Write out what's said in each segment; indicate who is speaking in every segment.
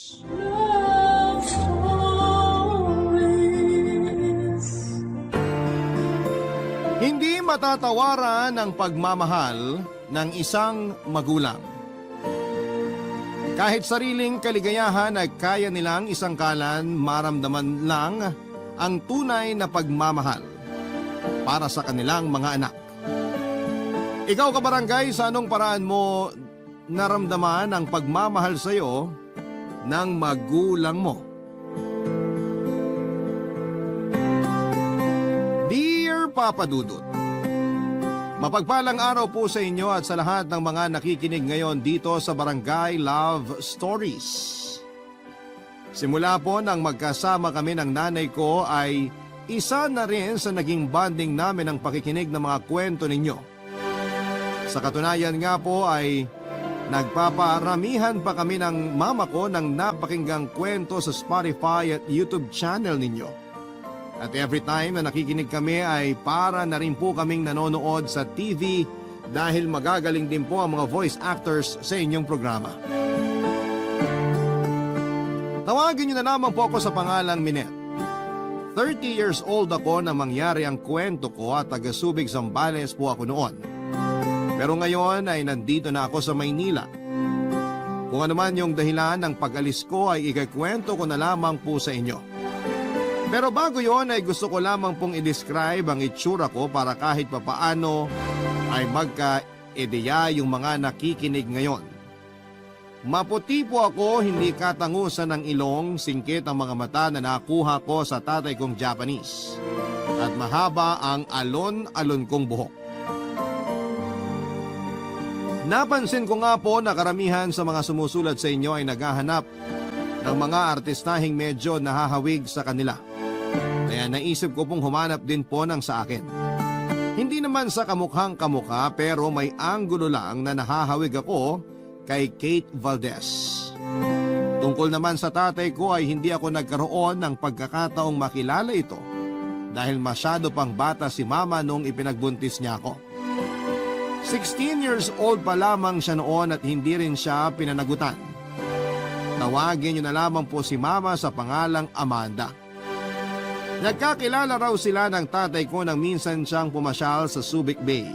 Speaker 1: Love Stories.
Speaker 2: Hindi matatawaran ang pagmamahal ng isang magulang. Kahit sariling kaligayahan ay kaya nilang isangkalan, maramdaman lang ang tunay na pagmamahal para sa kanilang mga anak. Ikaw kabarangay, sa anong paraan mo naramdaman ang pagmamahal sa iyo ng magulang mo? Dear Papa Dudut, mapagpalang araw po sa inyo at sa lahat ng mga nakikinig ngayon dito sa Barangay Love Stories. Simula po nang magkasama kami ng nanay ko ay isa na rin sa naging bonding namin ang pakikinig ng mga kwento ninyo. Sa katunayan nga po ay nagpaparamihan pa kami ng mama ko ng napakinggang kwento sa Spotify at YouTube channel ninyo. At every time na nakikinig kami ay para na rin po kaming nanonood sa TV dahil magagaling din po ang mga voice actors sa inyong programa. Tawagin niyo na naman po ako sa pangalang Minet. 30 years old ako na mangyari ang kwento ko at taga-Subic, Zambales po ako noon. Pero ngayon ay nandito na ako sa Maynila. Kung ano man yung dahilan ng pag-alis ko ay ikakwento ko na lamang po sa inyo. Pero bago yon ay gusto ko lamang pong i-describe ang itsura ko para kahit papaano ay magka-ideya yung mga nakikinig ngayon. Maputi po ako, hindi katangusan ng ilong, singkit ang mga mata na nakuha ko sa tatay kong Japanese. At mahaba ang alon-alon kong buhok. Napansin ko nga po na karamihan sa mga sumusulat sa inyo ay naghahanap ng mga artistahing medyo nahahawig sa kanila. Kaya naisip ko pong humanap din po ng sa akin. Hindi naman sa kamukhang kamukha pero may anggulo lang na nahahawig ako kay Kate Valdez. Tungkol naman sa tatay ko ay hindi ako nagkaroon ng pagkakataong makilala ito dahil masyado pang bata si mama noong ipinagbuntis niya ako. 16 years old pa lamang siya noon at hindi rin siya pinanagutan. Tawagin niyo na lamang po si mama sa pangalang Amanda. Nagkakilala raw sila ng tatay ko nang minsan siyang pumasyal sa Subic Bay.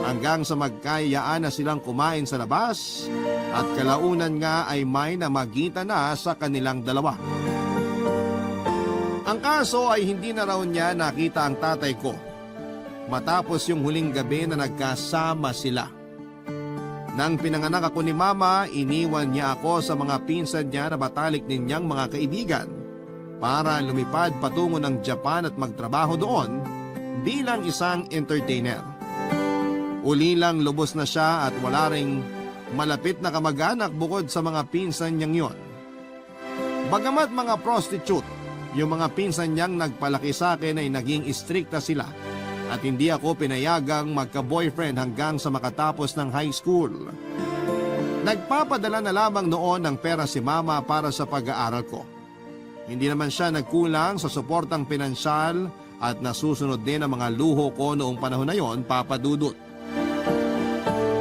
Speaker 2: Hanggang sa magkayaan na silang kumain sa labas at kalaunan nga ay may namagitan na sa kanilang dalawa. Ang kaso ay hindi na raw niya nakita ang tatay ko matapos yung huling gabi na nagkasama sila. Nang pinanganak ako ni mama, iniwan niya ako sa mga pinsan niya na batalik ninyang mga kaibigan para lumipad patungo ng Japan at magtrabaho doon bilang isang entertainer. Uli lang lubos na siya at wala ring malapit na kamag-anak bukod sa mga pinsan niyang yon. Bagamat mga prostitute, yung mga pinsan niyang nagpalaki sa akin ay naging istrikta sila at hindi ako pinayagang magka-boyfriend hanggang sa makatapos ng high school. Nagpapadala na lamang noon ng pera si mama para sa pag-aaral ko. Hindi naman siya nagkulang sa suportang pinansyal at nasusunod din ang mga luho ko noong panahon na yon, Papa Dudut.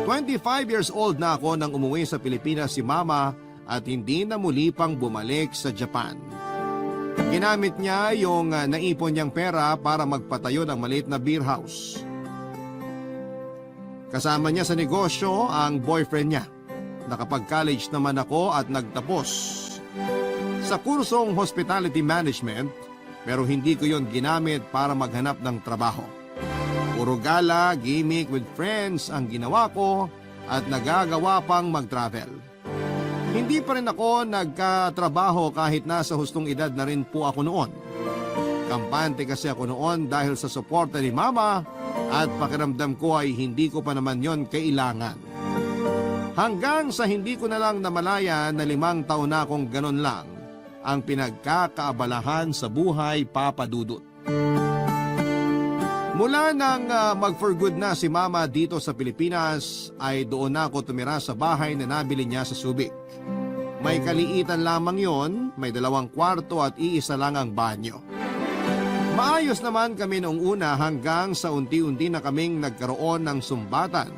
Speaker 2: 25 years old na ako nang umuwi sa Pilipinas si mama at hindi na muli pang bumalik sa Japan. Ginamit niya yung naipon niyang pera para magpatayo ng maliit na beer house. Kasama niya sa negosyo ang boyfriend niya. Nakapag-college naman ako at nagtapos sa kursong hospitality management pero hindi ko yon ginamit para maghanap ng trabaho. Puro gala, gimmick with friends ang ginawa ko at nagagawa pang mag-travel. Hindi pa rin ako nagkatrabaho kahit nasa hustong edad na rin po ako noon. Kampante kasi ako noon dahil sa suporta ni mama at pakiramdam ko ay hindi ko pa naman yon kailangan. Hanggang sa hindi ko na lang namalaya na 5 taon na akong ganon lang ang pinagkakaabalahan sa buhay, Papa Dudut. Mula nang mag-for good na si mama dito sa Pilipinas ay doon na ako tumira sa bahay na nabili niya sa Subic. May kaliitan lamang yon, may 2 kwarto at iisa lang ang banyo. Maayos naman kami noong una hanggang sa unti-unti na kaming nagkaroon ng sumbatan.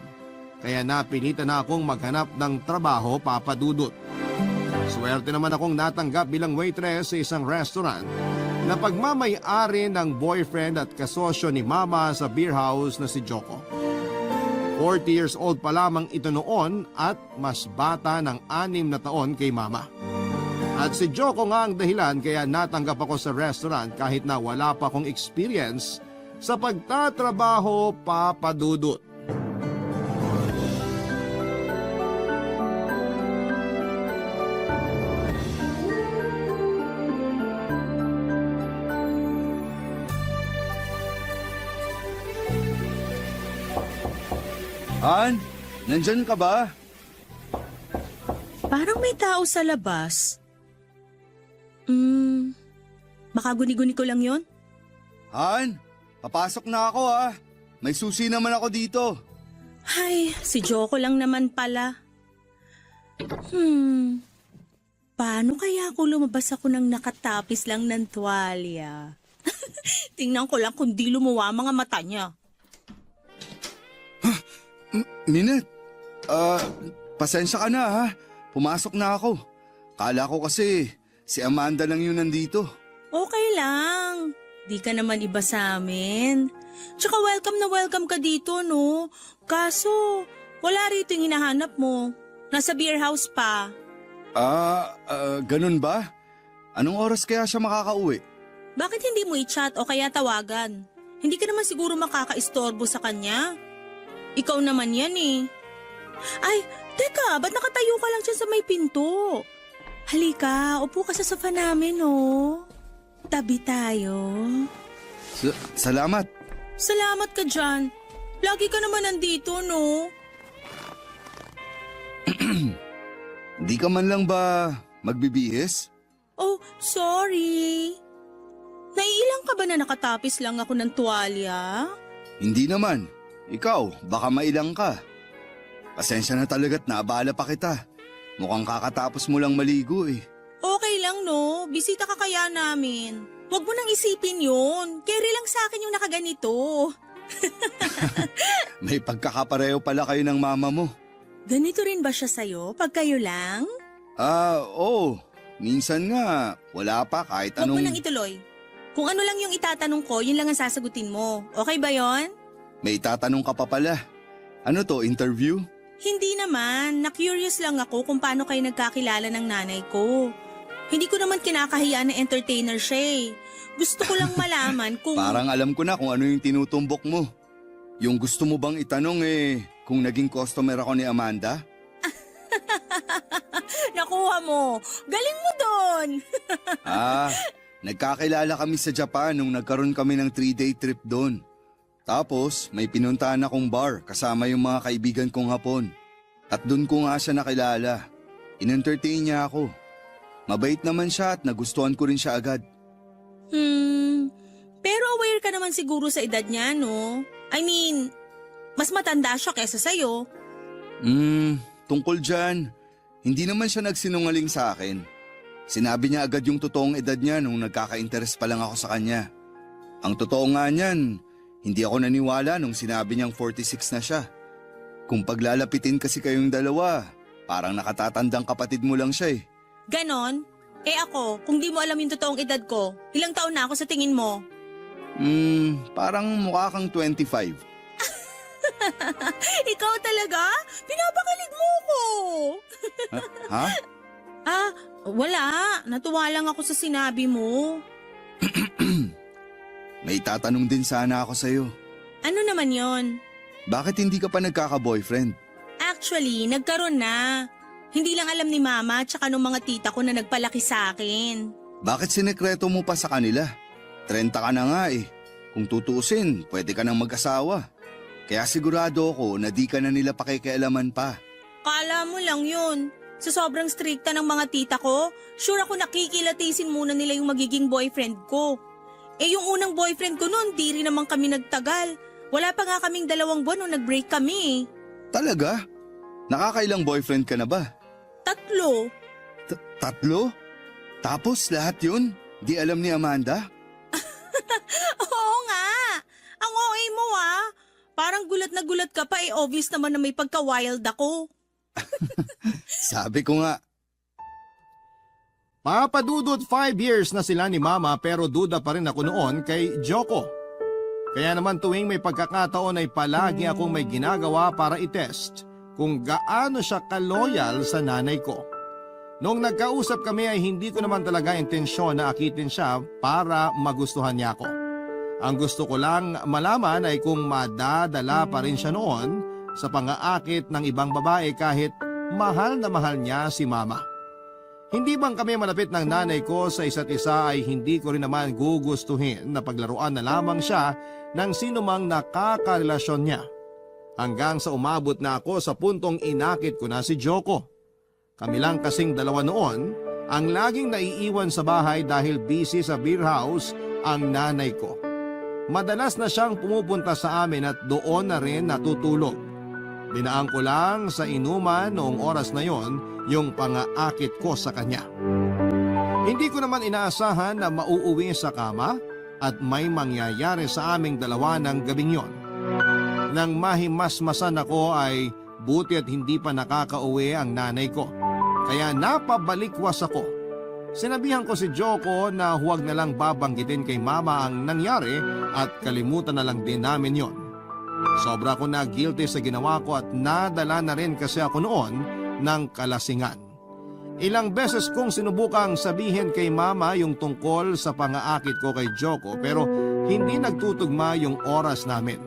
Speaker 2: Kaya napilitan na akong maghanap ng trabaho, Papa Dudut. Swerte naman akong natanggap bilang waitress sa isang restaurant na pagmamay-ari ng boyfriend at kasosyo ni Mama sa beer house na si Joko. 40 years old pa lamang ito noon at mas bata ng 6 na taon kay Mama. At si Joko nga ang dahilan kaya natanggap ako sa restaurant kahit na wala pa akong experience sa pagtatrabaho, Papa Dudut.
Speaker 1: Han, nandyan ka ba?
Speaker 3: Parang may tao sa labas. Baka guni-guni ko lang yon.
Speaker 1: Han, papasok na ako ha. May susi naman ako dito.
Speaker 3: Ay, si Joko lang naman pala. Paano kaya ako lumabas ako ng nakatapis lang ng tuwalya? Tingnan ko lang kung di lumuwa mga mata niya.
Speaker 1: Minette, pasensya ka na ha. Pumasok na ako. Kala ko kasi si Amanda lang yun nandito.
Speaker 3: Okay lang. Di ka naman iba sa amin. Tsaka welcome na welcome ka dito, no? Kaso, wala rito yung hinahanap mo. Nasa beer house pa.
Speaker 1: Ganun ba? Anong oras kaya siya makakauwi?
Speaker 3: Bakit hindi mo i-chat o kaya tawagan? Hindi ka naman siguro makaka-istorbo sa kanya. Ikaw naman yan eh. Ay, teka, ba't nakatayo ka lang dyan sa may pinto? Halika, upo ka sa sofa namin, oh. Tabi tayo.
Speaker 1: Salamat.
Speaker 3: Salamat ka dyan. Lagi ka naman nandito, no?
Speaker 1: Di ka man lang ba magbibihis?
Speaker 3: Oh, sorry. Naiilang ka ba na nakatapis lang ako ng tuwalya?
Speaker 1: Hindi naman. Ikaw, baka mailang ka. Pasensya na talaga't naabala pa kita. Mukhang kakatapos mo lang maligo eh.
Speaker 3: Okay lang, no? Bisita ka kaya namin. Huwag mo nang isipin yun. Carry lang sa akin yung nakaganito.
Speaker 1: May pagkakapareho pala kayo ng mama mo.
Speaker 3: Ganito rin ba siya sa'yo pag kayo lang?
Speaker 1: Oo. Minsan nga, wala pa kahit
Speaker 3: Huwag mo
Speaker 1: anong...
Speaker 3: nang ituloy. Kung ano lang yung itatanong ko, yun lang ang sasagutin mo. Okay ba yon?
Speaker 1: May tatanong ka pa pala. Ano to, interview?
Speaker 3: Hindi naman. Na-curious lang ako kung paano kayo nagkakilala ng nanay ko. Hindi ko naman kinakahiya na entertainer siya eh. Gusto ko lang malaman kung...
Speaker 1: Parang alam ko na kung ano yung tinutumbok mo. Yung gusto mo bang itanong kung naging customer ako ni Amanda?
Speaker 3: Nakuha mo. Galing mo doon.
Speaker 1: Nagkakilala kami sa Japan nung nagkaroon kami ng 3-day trip doon. Tapos, may pinuntahan akong bar kasama yung mga kaibigan kong Hapon. At doon ko nga siya nakilala. In-entertain niya ako. Mabait naman siya at nagustuhan ko rin siya agad.
Speaker 3: Pero aware ka naman siguro sa edad niya, no? I mean, mas matanda siya kesa sa'yo.
Speaker 1: Tungkol dyan, hindi naman siya nagsinungaling sa akin. Sinabi niya agad yung totoong edad niya nung nagkaka-interest pa lang ako sa kanya. Ang totoo nga niyan, hindi ako naniwala nung sinabi niyang 46 na siya. Kung paglalapitin kasi kayong dalawa, parang nakatatandang kapatid mo lang siya eh.
Speaker 3: Ganon? Eh ako, kung di mo alam yung totoong edad ko, ilang taon na ako sa tingin mo?
Speaker 1: Parang mukha kang 25.
Speaker 3: Ikaw talaga? Pinapakilig mo ko.
Speaker 1: Ha?
Speaker 3: Wala. Natuwa lang ako sa sinabi mo.
Speaker 1: May tatanong din sana ako sa'yo.
Speaker 3: Ano naman yon?
Speaker 1: Bakit hindi ka pa nagkaka-boyfriend?
Speaker 3: Actually, nagkaroon na. Hindi lang alam ni Mama at saka nung mga tita ko na nagpalaki sa akin.
Speaker 1: Bakit sinekreto mo pa sa kanila? 30 ka na nga eh. Kung tutuusin, pwede ka nang mag-asawa. Kaya sigurado ako na di ka na nila pakikialaman pa.
Speaker 3: Kala mo lang yun. Sa sobrang strikta ng mga tita ko, sure ako nakikilatisin muna nila yung magiging boyfriend ko. Eh yung unang boyfriend ko noon, di rin naman kami nagtagal. Wala pa nga kaming 2 buwan nung nag-break kami.
Speaker 1: Talaga? Nakakailang boyfriend ka na ba?
Speaker 3: 3.
Speaker 1: 3? Tapos lahat yun? Di alam ni Amanda?
Speaker 3: Oo nga. Ang OA mo ah. Parang gulat na gulat ka pa obvious naman na may pagka-wild ako.
Speaker 1: Sabi ko nga.
Speaker 2: Papadudod 5 years na sila ni Mama pero duda pa rin ako noon kay Joko. Kaya naman tuwing may pagkakataon ay palagi akong may ginagawa para itest kung gaano siya kaloyal sa nanay ko. Noong nagkausap kami ay hindi ko naman talaga intensyon na akitin siya para magustuhan niya ako. Ang gusto ko lang malaman ay kung madadala pa rin siya noon sa pangaakit ng ibang babae kahit mahal na mahal niya si Mama. Hindi bang kami malapit ng nanay ko sa isa't isa ay hindi ko rin naman gugustuhin na paglaruan na lamang siya ng sinumang nakakarelasyon niya. Hanggang sa umabot na ako sa puntong inakit ko na si Joko. Kami lang kasing dalawa noon ang laging naiiwan sa bahay dahil busy sa beer house ang nanay ko. Madalas na siyang pumupunta sa amin at doon na rin natutulog. Dinaan ko lang sa inuman noong oras na yon yung pangaakit ko sa kanya. Hindi ko naman inaasahan na mauuwi sa kama at may mangyayari sa aming dalawa ng gabing yon. Nang mahimasmasan ako ay buti at hindi pa nakakauwi ang nanay ko. Kaya napabalikwas ako. Sinabihan ko si Joko na huwag na lang babanggitin kay Mama ang nangyari at kalimutan na lang din namin yon. Sobra ko na guilty sa ginawa ko at nadala na rin kasi ako noon ng kalasingan. Ilang beses kong sinubukang sabihin kay Mama yung tungkol sa pangaakit ko kay Joko pero hindi nagtutugma yung oras namin.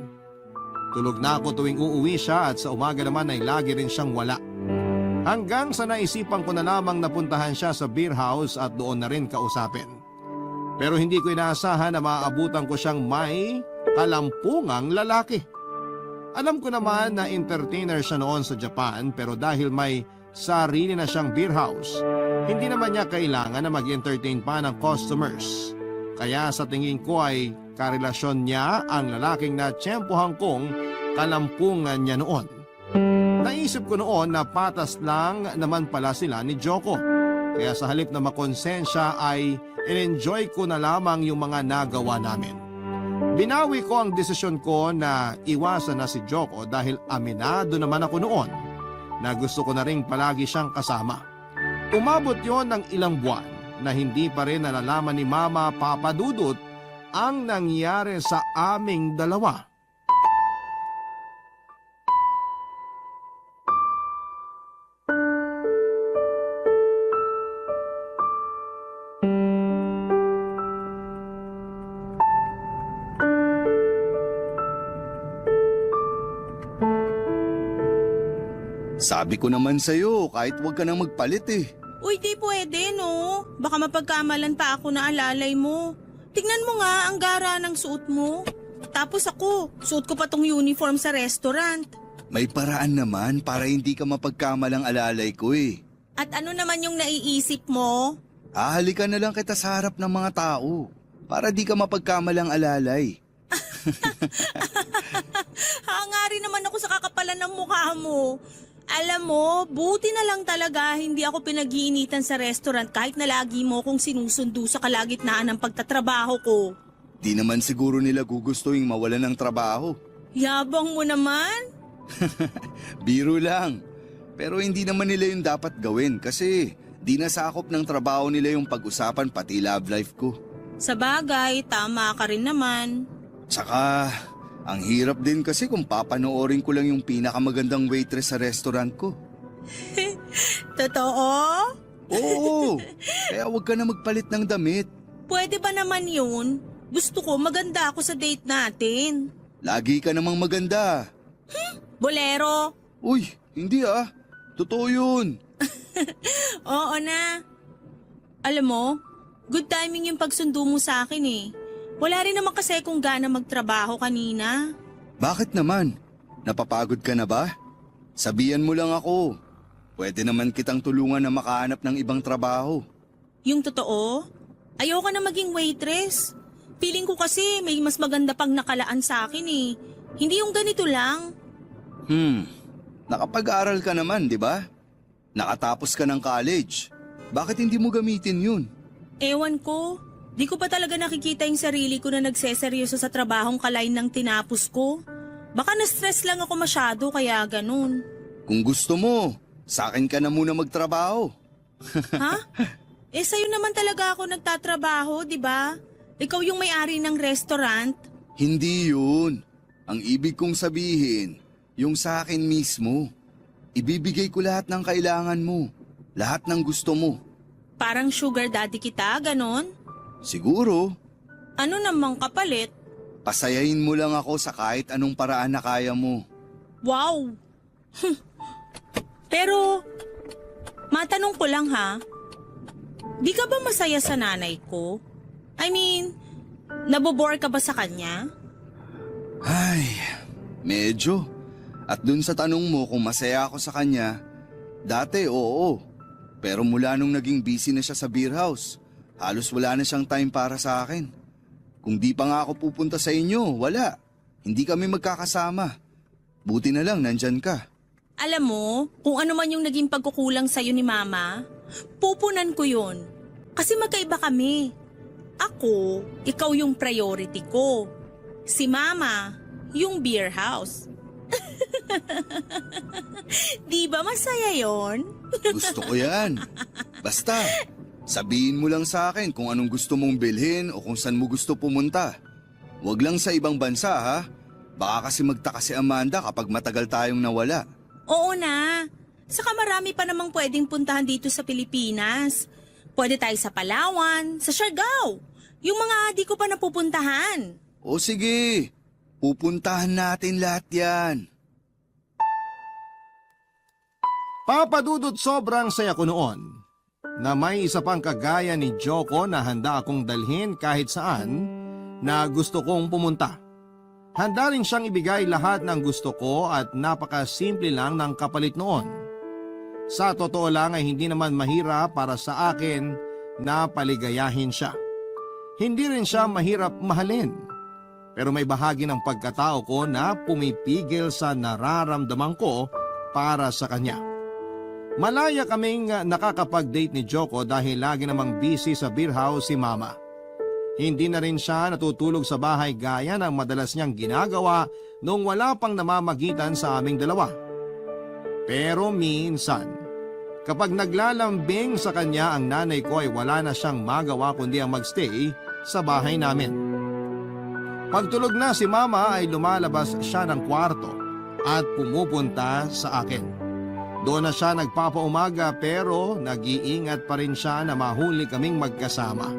Speaker 2: Tulog na ako tuwing uuwi siya at sa umaga naman ay lagi rin siyang wala. Hanggang sa naisipan ko na lamang napuntahan siya sa beer house at doon na rin kausapin. Pero hindi ko inaasahan na maaabutan ko siyang may kalampungang lalaki. Alam ko naman na entertainer siya noon sa Japan pero dahil may sarili na siyang beer house, hindi naman niya kailangan na mag-entertain pa ng customers. Kaya sa tingin ko ay karelasyon niya ang lalaking na tiyempohan kong kalampungan niya noon. Naisip ko noon na patas lang naman pala sila ni Joko. Kaya sa halip na makonsensya ay in-enjoy ko na lamang yung mga nagawa namin. Binawi ko ang desisyon ko na iwasan na si Joko dahil aminado naman ako noon na gusto ko na rin palagi siyang kasama. Umabot yon ng ilang buwan na hindi pa rin nalalaman ni Mama Papadudot ang nangyari sa aming dalawa.
Speaker 1: Sabi ko naman sa'yo, kahit huwag ka nang magpalit eh.
Speaker 3: Uy, di pwede, no? Baka mapagkamalan pa ako na alalay mo. Tingnan mo nga ang gara ng suot mo. Tapos ako, suot ko pa tong uniform sa restaurant.
Speaker 1: May paraan naman para hindi ka mapagkamalang alalay ko eh.
Speaker 3: At ano naman yung naiisip mo?
Speaker 1: Ahalikan na lang kita sa harap ng mga tao para di ka mapagkamalang alalay.
Speaker 3: Hangari naman ako sa kakapalan ng mukha mo. Alam mo, buti na lang talaga hindi ako pinag-iinitan sa restaurant kahit na lagi mo kong sinusundo sa kalagitnaan ng pagtatrabaho ko.
Speaker 1: Di naman siguro nila gugustuhin mawalan ng trabaho.
Speaker 3: Yabang mo naman?
Speaker 1: Biro lang. Pero hindi naman nila yung dapat gawin kasi di nasakop ng trabaho nila yung pag-usapan pati love life ko.
Speaker 3: Sa bagay, tama ka rin naman.
Speaker 1: Tsaka, ang hirap din kasi kung papanoorin ko lang yung pinakamagandang waitress sa restaurant ko.
Speaker 3: Totoo?
Speaker 1: Oo, kaya huwag ka na magpalit ng damit.
Speaker 3: Pwede ba naman yun? Gusto ko maganda ako sa date natin.
Speaker 1: Lagi ka namang maganda.
Speaker 3: Bolero?
Speaker 1: Uy, hindi ah. Totoo yun.
Speaker 3: Oo na. Alam mo, good timing yung pagsundo mo sa akin eh. Wala rin naman kasi kung gana magtrabaho kanina.
Speaker 1: Bakit naman? Napapagod ka na ba? Sabihan mo lang ako. Pwede naman kitang tulungan na makahanap ng ibang trabaho.
Speaker 3: Yung totoo? Ayoko na maging waitress. Feeling ko kasi may mas maganda pang nakalaan sa akin eh. Hindi yung ganito lang.
Speaker 1: Nakapag-aral ka naman, di ba? Nakatapos ka ng college. Bakit hindi mo gamitin yun?
Speaker 3: Ewan ko. Di ko pa talaga nakikita yung sarili ko na nagseseryoso sa trabahong kalain ng tinapos ko. Baka na-stress lang ako masyado kaya ganun.
Speaker 1: Kung gusto mo, sa akin ka na muna magtrabaho.
Speaker 3: Ha? Sa'yo naman talaga ako nagtatrabaho, di ba? Ikaw yung may-ari ng restaurant.
Speaker 1: Hindi yun. Ang ibig kong sabihin, yung sa akin mismo. Ibibigay ko lahat ng kailangan mo. Lahat ng gusto mo.
Speaker 3: Parang sugar daddy kita, ganon?
Speaker 1: Siguro,
Speaker 3: Ano namang kapalit?
Speaker 1: pasayahin mo lang ako sa kahit anong paraan na kaya mo.
Speaker 3: Wow! Pero, matanong ko lang ha, di ka ba masaya sa nanay ko? I mean, nabobore ka ba sa kanya?
Speaker 1: Ay, medyo. At dun sa tanong mo kung masaya ako sa kanya, dati oo. Pero mula nung naging busy na siya sa beer house, halos wala na siyang time para sa akin. Kung di pa nga ako pupunta sa inyo, wala. Hindi kami magkakasama. Buti na lang nandyan ka.
Speaker 3: Alam mo, kung ano man yung naging pagkukulang sa'yo ni Mama, pupunan ko yun. Kasi magkaiba kami. Ako, ikaw yung priority ko. Si Mama, yung beer house. Di ba masaya yon?
Speaker 1: Gusto ko yan. Basta, sabihin mo lang sa akin kung anong gusto mong bilhin o kung saan mo gusto pumunta. Huwag lang sa ibang bansa ha. Baka kasi magtaka si Amanda kapag matagal tayong nawala.
Speaker 3: Oo na. Saka marami pa namang pwedeng puntahan dito sa Pilipinas. Pwede tayo sa Palawan, sa Siargao. Yung mga di ko pa napupuntahan.
Speaker 1: O sige, pupuntahan natin lahat yan.
Speaker 2: Papadudot, sobrang saya ko noon na may isa pang kagaya ni Joko na handa akong dalhin kahit saan na gusto kong pumunta. Handa rin siyang ibigay lahat ng gusto ko at napakasimple lang ng kapalit noon. Sa totoo lang ay hindi naman mahirap para sa akin na paligayahin siya. Hindi rin siya mahirap mahalin. Pero may bahagi ng pagkatao ko na pumipigil sa nararamdaman ko para sa kanya. Malaya kaming nakakapag-date ni Joko dahil lagi namang busy sa beer house si Mama. Hindi na rin siya natutulog sa bahay gaya ng madalas niyang ginagawa nung wala pang namamagitan sa aming dalawa. Pero minsan, kapag naglalambing sa kanya ang nanay ko ay wala na siyang magawa kundi ang magstay sa bahay namin. Pagtulog na si Mama ay lumalabas siya ng kwarto at pumupunta sa akin. Doon na siya nagpapaumaga pero nag-iingat pa rin siya na mahuli kaming magkasama.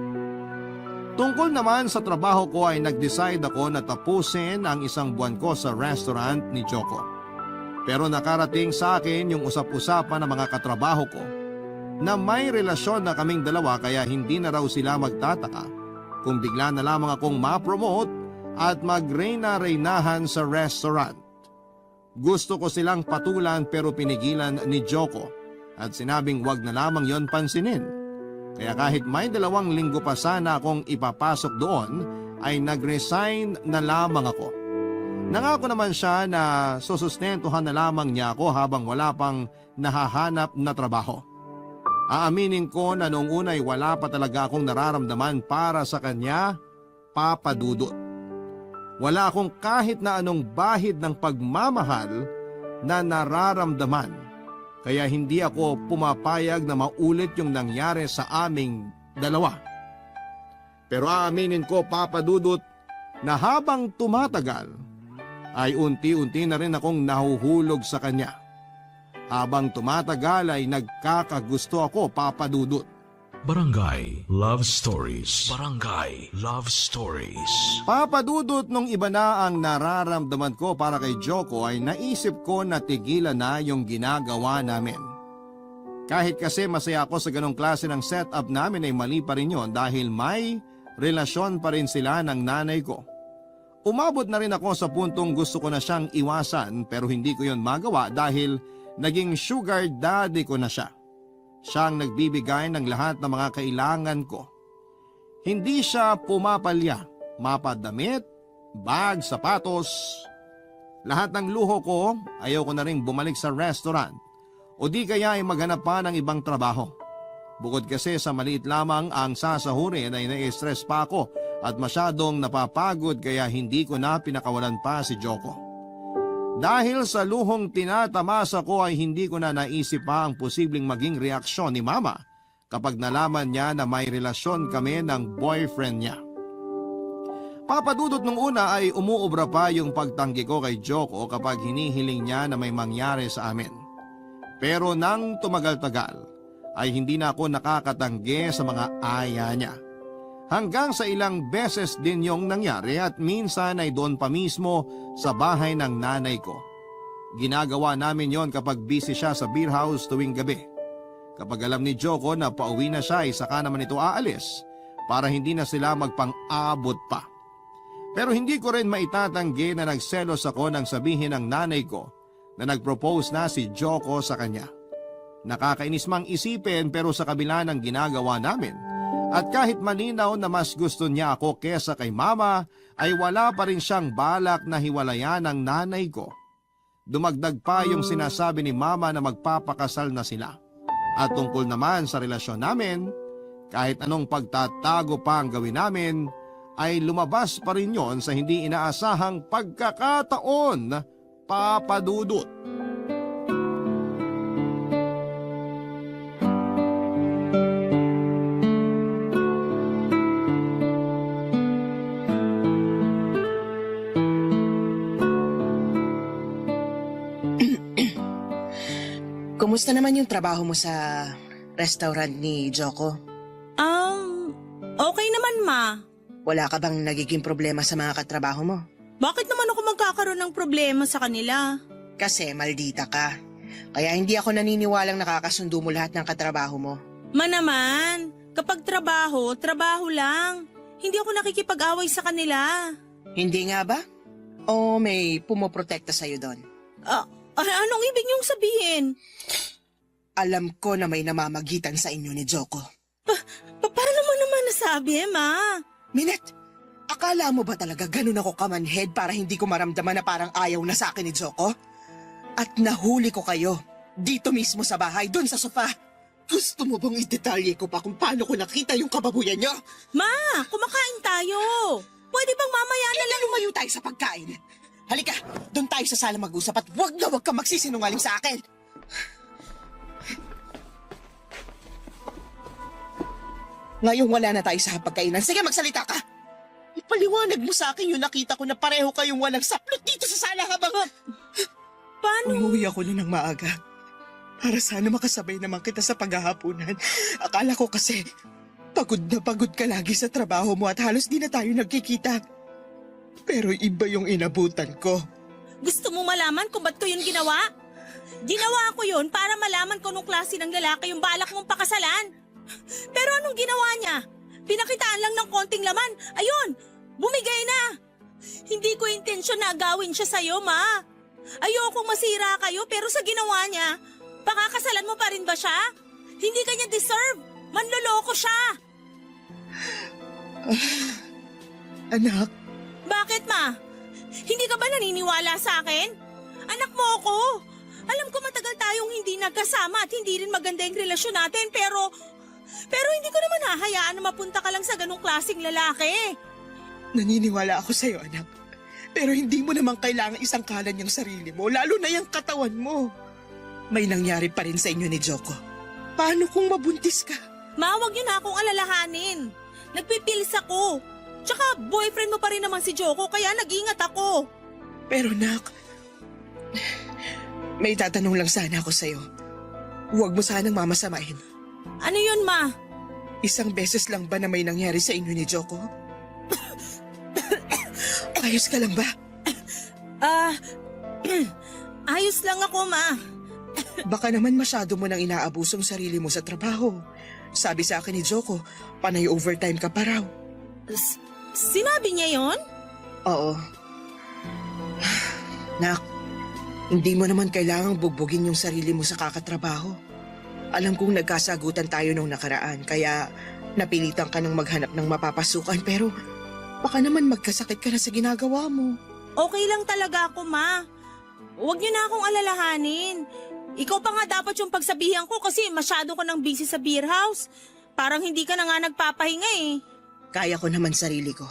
Speaker 2: Tungkol naman sa trabaho ko ay nag-decide ako na tapusin ang isang buwan ko sa restaurant ni Joko. Pero nakarating sa akin yung usap-usapan ng mga katrabaho ko na may relasyon na kaming dalawa kaya hindi na raw sila magtataka kung bigla na lamang akong ma-promote at mag-reyna-reynahan sa restaurant. Gusto ko silang patulan pero pinigilan ni Joko at sinabing wag na lamang yon pansinin. Kaya kahit may 2 linggo pa sana akong ipapasok doon ay nag-resign na lamang ako. Nangako naman siya na susustentuhan na lamang niya ako habang wala pang nahahanap na trabaho. Aaminin ko na noong una ay wala pa talaga akong nararamdaman para sa kanya, Papa Dudut. Wala akong kahit na anong bahid ng pagmamahal na nararamdaman. Kaya hindi ako pumapayag na maulit yung nangyari sa aming dalawa. Pero aaminin ko, Papa Dudut, na habang tumatagal, ay unti-unti na rin akong nahuhulog sa kanya. Habang tumatagal ay nagkakagusto ako, Papa Dudut.
Speaker 4: Barangay Love Stories. Barangay Love Stories.
Speaker 2: Papadudot nung iba na ang nararamdaman ko para kay Joko ay naisip ko na tigilan na yung ginagawa namin. Kahit kasi masaya ako sa ganong klase ng setup namin ay mali pa rin yun dahil may relasyon pa rin sila ng nanay ko. Umabot na rin ako sa puntong gusto ko na siyang iwasan pero hindi ko yun magawa dahil naging sugar daddy ko na siya. Siyang nagbibigay ng lahat ng mga kailangan ko. Hindi siya pumapalya, mapadamit, bag, sapatos. Lahat ng luho ko, ayaw ko na rin bumalik sa restaurant o di kaya ay maghanap pa ng ibang trabaho. Bukod kasi sa maliit lamang ang sasahurin ay nai-stress pa ako at masyadong napapagod kaya hindi ko na pinakawalan pa si Joko. Dahil sa luhong tinatamasa ko ay hindi ko na naisip pa ang posibleng maging reaksyon ni Mama kapag nalaman niya na may relasyon kami ng boyfriend niya. Papadudot nung una ay umuubra pa yung pagtanggi ko kay Joko kapag hinihiling niya na may mangyari sa amin. Pero nang tumagal-tagal ay hindi na ako nakakatanggi sa mga aya niya. Hanggang sa ilang beses din yung nangyari at minsan ay doon pa mismo sa bahay ng nanay ko. Ginagawa namin yon kapag busy siya sa beer house tuwing gabi. Kapag alam ni Joko na pauwi na siya ay saka naman ito aalis para hindi na sila magpang-abot pa. Pero hindi ko rin maitatanggi na nagselos ako nang sabihin ng nanay ko na nag-propose na si Joko sa kanya. Nakakainis mang isipin pero sa kabila ng ginagawa namin at kahit malinaw na mas gusto niya ako kesa kay mama ay wala pa rin siyang balak na hiwalayan ng nanay ko. Dumagdag pa yung sinasabi ni mama na magpapakasal na sila. At tungkol naman sa relasyon namin, kahit anong pagtatago pa ang gawin namin, ay lumabas pa rin yon sa hindi inaasahang pagkakataon, Papa Dudut.
Speaker 5: Kumusta naman yung trabaho mo sa restaurant ni Joko?
Speaker 3: Okay naman, Ma.
Speaker 5: Wala ka bang nagiging problema sa mga katrabaho mo?
Speaker 3: Bakit naman ako magkakaroon ng problema sa kanila?
Speaker 5: Kasi maldita ka. Kaya hindi ako naniniwalang nakakasundo mo lahat ng katrabaho mo.
Speaker 3: Ma naman, kapag trabaho, trabaho lang. Hindi ako nakikipag-away sa kanila.
Speaker 5: Hindi nga ba? O may pumoprotekta sa'yo doon?
Speaker 3: Anong ibig niyong sabihin?
Speaker 5: Alam ko na may namamagitan sa inyo ni Joko.
Speaker 3: Paano mo naman nasabi, Ma?
Speaker 5: Minette, akala mo ba talaga ganun ako kamanhead para hindi ko maramdaman na parang ayaw na sa akin ni Joko? At nahuli ko kayo, dito mismo sa bahay, doon sa sofa. Gusto mo bang idetalye ko pa kung paano ko nakita yung kababuyan nyo?
Speaker 3: Ma, kumakain tayo. Pwede bang mamaya na lang?
Speaker 5: Lumayo tayo sa pagkain. Halika, doon tayo sa sala mag-usap at wag na wag ka magsisinungaling sa akin. Ngayon wala na tayo sa pagkainan. Sige, magsalita ka. Ipaliwanag mo sa akin yung nakita ko na pareho kayong walang saplot dito sa sala habang...
Speaker 3: Paano?
Speaker 5: Umuwi ako na ng maaga. Para sana makasabay naman kita sa paghahaponan. Akala ko kasi pagod na pagod ka lagi sa trabaho mo at halos di na tayo nagkikita. Pero iba yung inabutan ko.
Speaker 3: Gusto mo malaman kung ba't ko yun ginawa? Ginawa ko yun para malaman ko nung klase ng lalaki yung balak mong pakasalan. Pero anong ginawa niya? Pinakitaan lang ng konting laman. Ayun, bumigay na. Hindi ko intensyon na agawin siya sa'yo, Ma. Ayokong masira kayo pero sa ginawa niya, pakakasalan mo pa rin ba siya? Hindi kanya deserve. Manloloko siya.
Speaker 5: Anak,
Speaker 3: Bakit, Ma? Hindi ka ba naniniwala sa akin? Anak mo ako. Alam ko matagal tayong hindi nagkasama at hindi rin maganda yung relasyon natin pero hindi ko naman hahayaan na mapunta ka lang sa ganong klaseng lalaki.
Speaker 5: naniniwala ako sa'yo, anak. Pero hindi mo naman kailangan isangkalan yung sarili mo, lalo na yung katawan mo. May nangyari pa rin sa inyo ni Joko. Paano kung mabuntis ka?
Speaker 3: Ma, wag niyo na akong alalahanin. Nagpipilis ako. Tsaka boyfriend mo pa rin naman si Joko kaya nag-ingat ako.
Speaker 5: Pero nak, may tatanong lang sana ako sa'yo. Huwag mo sanang mamasamahin.
Speaker 3: Ano yun, Ma?
Speaker 5: Isang beses lang ba na may nangyari sa inyo ni Joko? Ayos ka lang ba?
Speaker 3: Ayos lang ako, Ma.
Speaker 5: Baka naman masyado mo nang inaabusong sarili mo sa trabaho. Sabi sa akin ni Joko, panay overtime ka pa raw.
Speaker 3: Sinabi niya yon?
Speaker 5: Oo. Nak, hindi mo naman kailangang bugbugin yung sarili mo sa kakatrabaho. Alam kong nagkasagutan tayo nung nakaraan, kaya napilitan ka ng maghanap ng mapapasukan, pero baka naman magkasakit ka na sa ginagawa mo.
Speaker 3: Okay lang talaga ako, Ma. Huwag niyo na akong alalahanin. Ikaw pa nga dapat yung pagsabihan ko kasi masyado ka nang busy sa beer house. Parang hindi ka na nga nagpapahinga eh.
Speaker 5: Kaya ko naman sarili ko.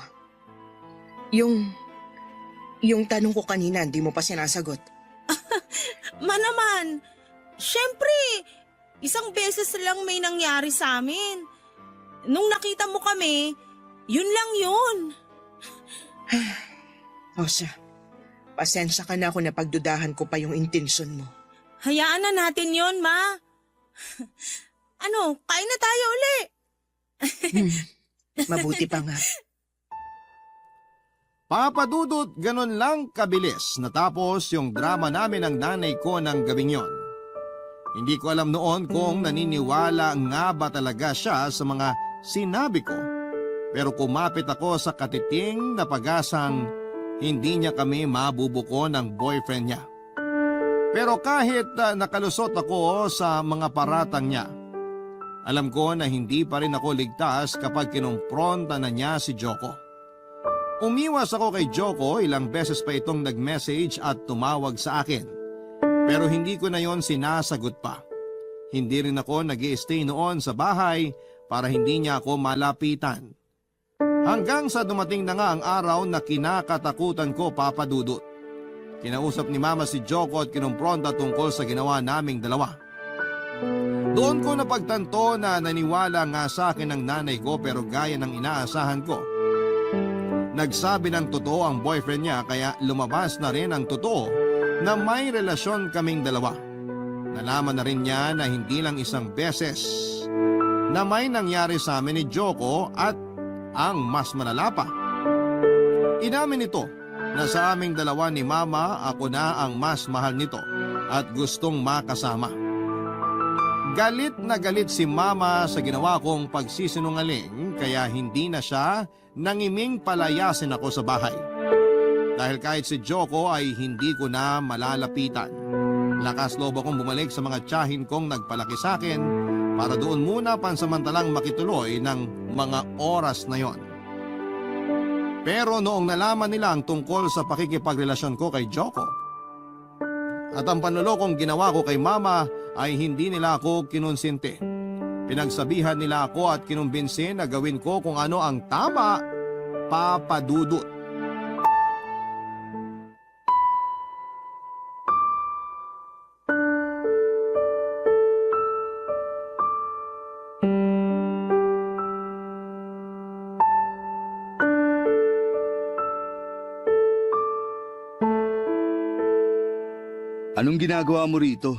Speaker 5: Yung tanong ko kanina, hindi mo pa sinasagot.
Speaker 3: Ma naman, syempre, Isang beses lang may nangyari sa amin. Nung nakita mo kami, yun lang yun.
Speaker 5: Rosa, pasensya ka na ako na pagdudahan ko pa yung intensyon mo.
Speaker 3: Hayaan na natin yun, Ma. Ano, kain na tayo uli.
Speaker 5: Mabuti pa nga.
Speaker 2: Papa Dudut, ganun lang kabilis natapos yung drama namin ng nanay ko ng gabing yon. Hindi ko alam noon kung naniniwala nga ba talaga siya sa mga sinabi ko. Pero kumapit ako sa katiting na pag-asang hindi niya kami mabubuko ng boyfriend niya. Pero kahit nakalusot ako sa mga paratang niya, alam ko na hindi pa rin ako ligtas kapag kinumpronta na niya si Joko. Umiwas ako kay Joko, ilang beses pa itong nag-message at tumawag sa akin. Pero hindi ko na yon sinasagot pa. Hindi rin ako nag-i-stay noon sa bahay para hindi niya ako malapitan. Hanggang sa dumating na nga ang araw na kinakatakutan ko, Papa Dudut. Kinausap ni Mama si Joko at kinumpronta tungkol sa ginawa naming dalawa. Doon ko napagtanto na naniwala nga sa akin ng nanay ko pero gaya ng inaasahan ko. Nagsabi ng totoo ang boyfriend niya kaya lumabas na rin ang totoo na may relasyon kaming dalawa. Nalaman na rin niya na hindi lang isang beses na may nangyari sa amin ni Joko at ang mas malala pa. Inamin nito na sa aming dalawa ni Mama ako na ang mas mahal nito at gustong makasama. Galit na galit si Mama sa ginawa kong pagsisinungaling kaya hindi na siya nangiming palayasin ako sa bahay. Dahil kahit si Joko ay hindi ko na malalapitan. Lakas loob akong bumalik sa mga tiyahin kong nagpalaki sa akin para doon muna pansamantalang makituloy ng mga oras na yon. Pero noong nalaman nila ang tungkol sa pakikipagrelasyon ko kay Joko at ang panlolokong ginawa ko kay Mama ay hindi nila ako kinonsinti. Pinagsabihan nila ako at kinumbinsin na gawin ko kung ano ang tama, Papa Dudut.
Speaker 1: Anong ginagawa mo rito?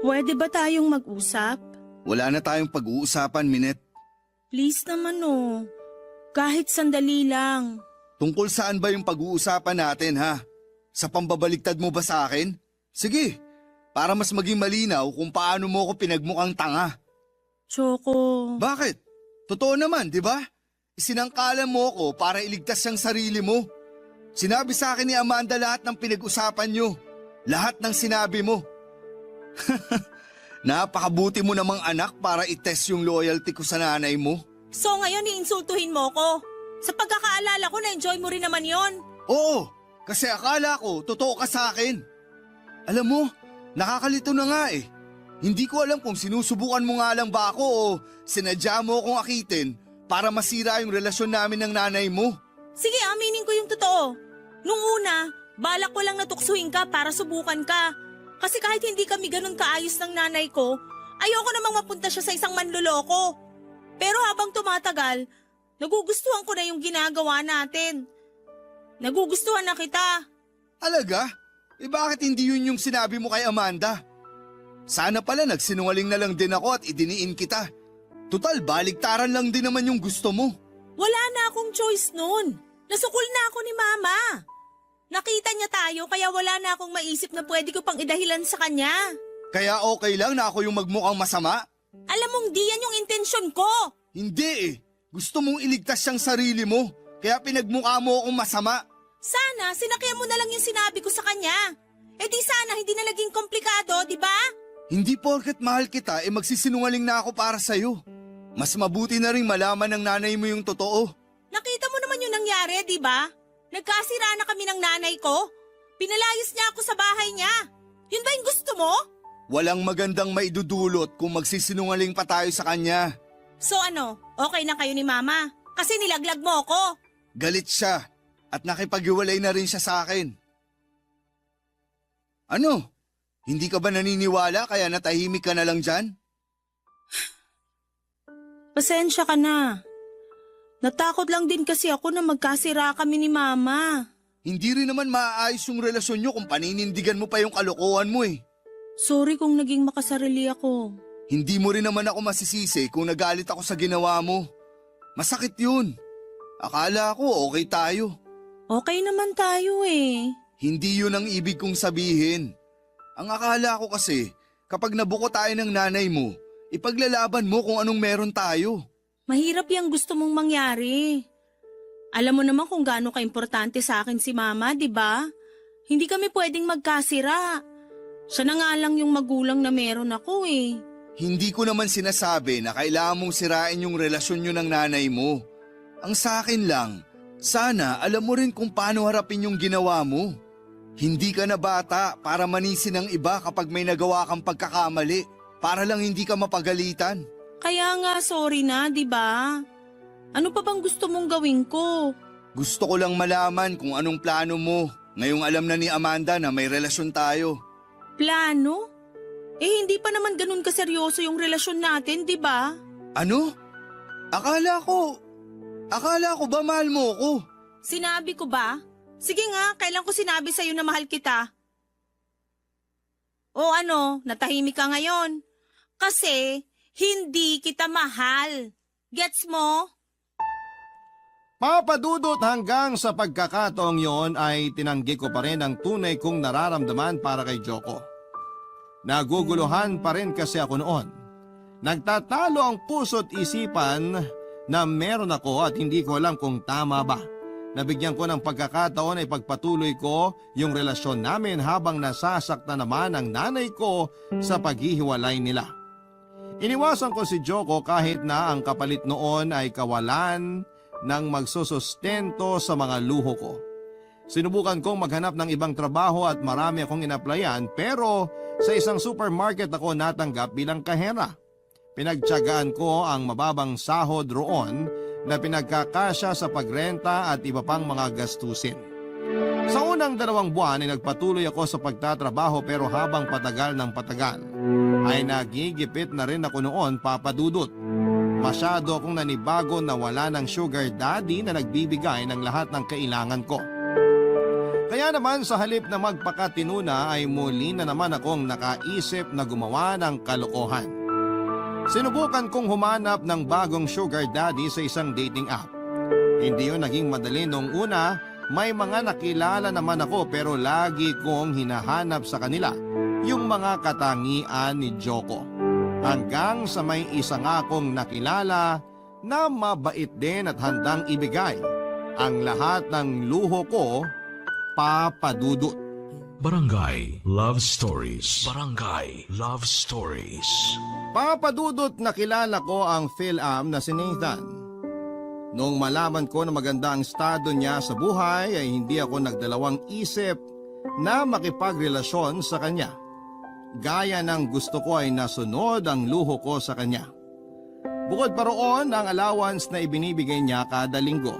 Speaker 3: Pwede ba tayong mag-usap?
Speaker 1: Wala na tayong pag-uusapan, Minet.
Speaker 3: Please naman oh. Kahit sandali lang.
Speaker 1: Tungkol saan ba yung pag-uusapan natin, ha? Sa pambabaligtad mo ba sa akin? Sige, para mas maging malinaw kung paano mo ko pinagmukhang tanga.
Speaker 3: Choco.
Speaker 1: Bakit? Totoo naman, di ba? Isinangkalan mo ko para iligtas ang sarili mo. Sinabi sa akin ni Amanda lahat ng pinag-usapan nyo. Lahat ng sinabi mo. Napakabuti mo namang anak para itest yung loyalty ko sa nanay mo.
Speaker 3: So ngayon iinsultuhin mo ko? Sa pagkakaalala ko na-enjoy mo rin naman yon.
Speaker 1: Oo, kasi akala ko totoo ka sa akin. Alam mo, nakakalito na nga eh. Hindi ko alam kung sinusubukan mo nga lang ba ako o sinadya mo akong akitin para masira yung relasyon namin ng nanay mo.
Speaker 3: Sige, aminin ko yung totoo. Nung una, balak ko lang natuksuhin ka para subukan ka. Kasi kahit hindi kami ganun kaayos ng nanay ko, ayoko namang mapunta siya sa isang manloloko. Pero habang tumatagal, nagugustuhan ko na yung ginagawa natin. Nagugustuhan na kita.
Speaker 1: Alaga? Bakit hindi yun yung sinabi mo kay Amanda? Sana pala nagsinungaling na lang din ako at idiniin kita. Tutal, baligtaran lang din naman yung gusto mo.
Speaker 3: Wala na akong choice nun. Nasukol na ako ni Mama. Nakita niya tayo kaya wala na akong maisip na pwede ko pang idahilan sa kanya.
Speaker 1: Kaya okay lang na ako yung magmukhang masama?
Speaker 3: Alam mong di yan yung intensyon ko.
Speaker 1: Hindi eh. Gusto mong iligtas siyang sarili mo. Kaya pinagmukha mo akong masama.
Speaker 3: Sana sinakyan mo na lang yung sinabi ko sa kanya. Eh di sana hindi na naging komplikado, di ba?
Speaker 1: Hindi porket mahal kita magsisinungaling na ako para sa'yo. Mas mabuti na rin malaman ng nanay mo yung totoo.
Speaker 3: Nakita mo naman yung nangyari, di ba? Nagkasira na kami ng nanay ko. Pinalayas niya ako sa bahay niya. Yun ba yung gusto mo?
Speaker 1: Walang magandang maidudulot kung magsisinungaling pa tayo sa kanya.
Speaker 3: So ano, okay na kayo ni Mama? Kasi nilaglag mo ako.
Speaker 1: Galit siya at nakipaghiwalay na rin siya sa akin. Ano? Hindi ka ba naniniwala kaya natahimik ka na lang dyan?
Speaker 3: Pasensya ka na. Natakot lang din kasi ako na magkasira kami ni Mama.
Speaker 1: Hindi rin naman maaayos yung relasyon nyo kung paninindigan mo pa yung kalokohan mo eh.
Speaker 3: Sorry kung naging makasarili ako.
Speaker 1: Hindi mo rin naman ako masisisi kung nagalit ako sa ginawa mo. Masakit yun. Akala ko okay tayo.
Speaker 3: Okay naman tayo eh.
Speaker 1: Hindi yun ang ibig kong sabihin. Ang akala ko kasi, kapag nabuko tayo ng nanay mo, ipaglalaban mo kung anong meron tayo.
Speaker 3: Mahirap yung gusto mong mangyari. Alam mo naman kung gaano ka-importante sa akin si Mama, di ba? Hindi kami pwedeng magkasira. Siya na nga lang yung magulang na meron ako eh.
Speaker 1: Hindi ko naman sinasabi na kailangan mong sirain yung relasyon nyo ng nanay mo. Ang sa akin lang, sana alam mo rin kung paano harapin yung ginawa mo. Hindi ka na bata para manisin ng iba kapag may nagawa kang pagkakamali, para lang hindi ka mapagalitan.
Speaker 3: Kaya nga sorry na, di ba? Ano pa bang gusto mong gawin ko?
Speaker 1: Gusto ko lang malaman kung anong plano mo, ngayong alam na ni Amanda na may relasyon tayo.
Speaker 3: Plano? Eh hindi pa naman ganun kaseryoso yung relasyon natin, di ba?
Speaker 1: Ano? Akala ko ba mahal mo ko?
Speaker 3: Sinabi ko ba? Sige nga, kailan ko sinabi sa'yo na mahal kita? O ano, natahimik ka ngayon? Kasi hindi kita mahal. Gets mo?
Speaker 2: Papadudot hanggang sa pagkakataong yon ay tinanggi ko pa rin ang tunay kong nararamdaman para kay Joko. Naguguluhan pa rin kasi ako noon. Nagtatalo ang puso't isipan na meron ako at hindi ko alam kung tama ba. Nabigyan ko ng pagkakataon ay pagpatuloy ko yung relasyon namin habang nasasakta naman ang nanay ko sa paghihiwalay nila. Iniwasan ko si Joko kahit na ang kapalit noon ay kawalan ng magsusustento sa mga luho ko. Sinubukan kong maghanap ng ibang trabaho at marami akong inaplayan pero sa isang supermarket ako natanggap bilang kahera. Pinagtiyagaan ko ang mababang sahod roon na pinagkakasya sa pagrenta at iba pang mga gastusin. Sa unang 2 buwan ay nagpatuloy ako sa pagtatrabaho pero habang patagal ng patagal ay nagigipit na rin ako noon, papadudot. Masyado akong nanibago na wala ng sugar daddy na nagbibigay ng lahat ng kailangan ko. Kaya naman sa halip na magpakatinuna ay muli na naman akong nakaisip na gumawa ng kalokohan. Sinubukan kong humanap ng bagong sugar daddy sa isang dating app. Hindi yun naging madali nung una, may mga nakilala naman ako pero lagi kong hinahanap sa kanila yung mga katangian ni Joko. Hanggang sa may isa nga akong nakilala na mabait din at handang ibigay ang lahat ng luho ko, papadudot.
Speaker 4: Barangay Love Stories. Barangay Love Stories.
Speaker 2: Papadudot nakilala ko ang Phil-Am na si Nathan. Noong malaman ko na maganda ang estado niya sa buhay ay hindi ako nagdalawang isip na makipagrelasyon sa kanya. Gaya ng gusto ko ay nasunod ang luho ko sa kanya. Bukod pa roon ang allowance na ibinibigay niya kada linggo.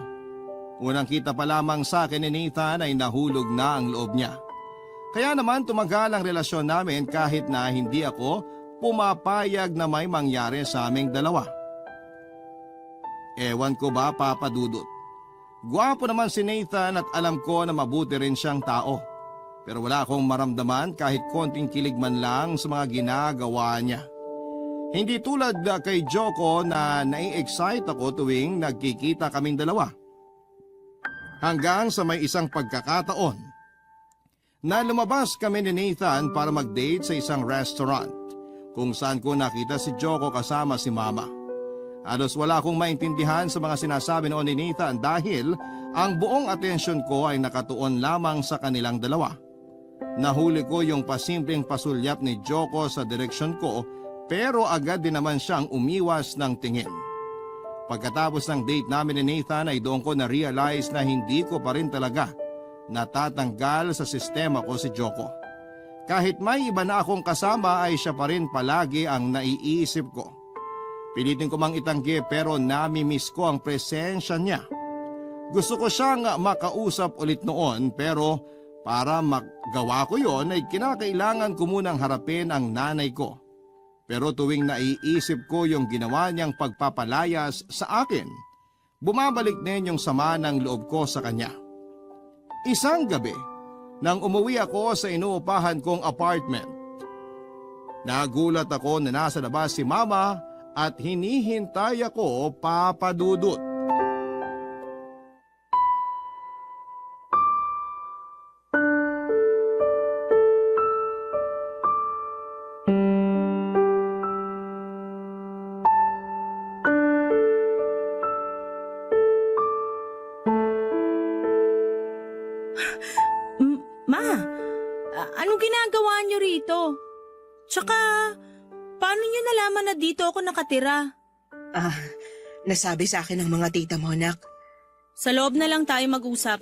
Speaker 2: Unang kita pa lamang sa akin ni Nathan ay nahulog na ang loob niya. Kaya naman tumagal ang relasyon namin kahit na hindi ako pumapayag na may mangyari sa aming dalawa. Ewan ko ba, papadudot. Gwapo naman si Nathan at alam ko na mabuti rin siyang tao. Pero wala akong maramdaman kahit konting kilig man lang sa mga ginagawa niya. Hindi tulad kay Joko na nai-excite ako tuwing nagkikita kaming dalawa. Hanggang sa may isang pagkakataon na lumabas kami ni Nathan para mag-date sa isang restaurant kung saan ko nakita si Joko kasama si Mama. Halos wala akong maintindihan sa mga sinasabi noon ni Nathan dahil ang buong atensyon ko ay nakatuon lamang sa kanilang dalawa. Nahuli ko yung pasimpleng pasulyap ni Joko sa direksyon ko pero agad din naman siyang umiwas ng tingin. Pagkatapos ng date namin ni Nathan ay doon ko na-realize na hindi ko pa rin talaga natatanggal sa sistema ko si Joko. Kahit may iba na akong kasama ay siya pa rin palagi ang naiisip ko. Pilitin ko mang itanggi pero nami-miss ko ang presensya niya. Gusto ko siyang makausap ulit noon pero Para magawa ko yon ay kinakailangan ko munang harapin ang nanay ko. Pero tuwing naiisip ko yung ginawa niyang pagpapalayas sa akin, bumabalik din yung sama ng loob ko sa kanya. Isang gabi, nang umuwi ako sa inuupahan kong apartment, nagulat ako na nasa labas si Mama at hinihintay ako, Papa Dudut.
Speaker 3: Ma, anong ginagawa niyo rito? Tsaka, paano niyo nalaman na dito ako nakatira?
Speaker 5: Nasabi sa akin ng mga tita mo, anak.
Speaker 3: Sa loob na lang tayo mag-usap.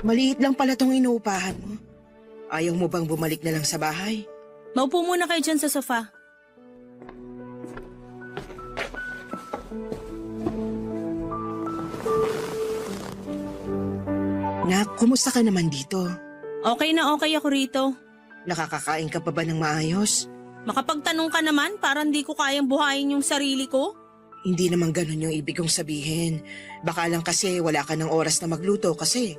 Speaker 5: Maliit lang pala tong inuupahan mo. Ayaw mo bang bumalik na lang sa bahay?
Speaker 3: Maupo muna kayo dyan sa sofa.
Speaker 5: Nak, kumusta ka naman dito?
Speaker 3: Okay na okay ako rito.
Speaker 5: Nakakakain ka pa ba ng maayos?
Speaker 3: Makapagtanong ka naman, parang di ko kayang buhayin yung sarili ko.
Speaker 5: Hindi naman ganun yung ibig kong sabihin. Baka lang kasi wala ka ng oras na magluto kasi